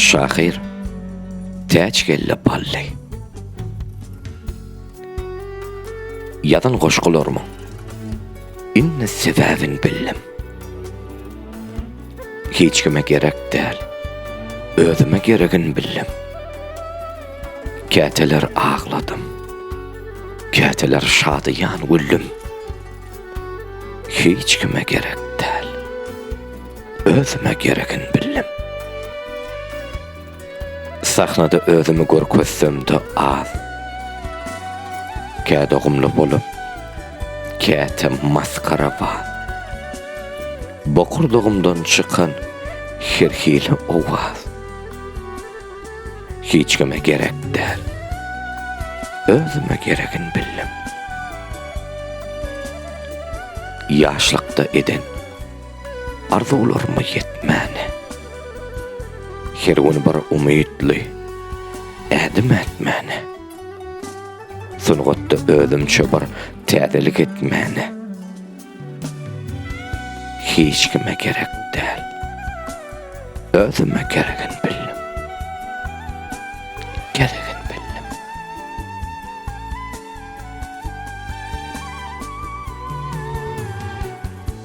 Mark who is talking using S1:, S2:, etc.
S1: Şahir, täç gelle pallay. Yadan goşgularmı? Inne sebäbin billim. Hiç kime gerek däl. Özüme geregin billim. Käteler ağladım. Käteler şadıyan güllüm. Hiç kime gerek däl. Özüme geregin billim. Sahnada özümü görkezsemde az. Käde gumlu bolup, käte maskara var. Bokurduğumdan çıkan her hili ovaz. Hiç kime gerek däl. Özüme geregin billim. Yaşlıkta eden arzularıma yetmeni. Her gün bir umidli ädim etmeni. Sungatda özümçe bir täzelik etmeni. Hiç kime gerek däl. Özüme geregin billim. Geregin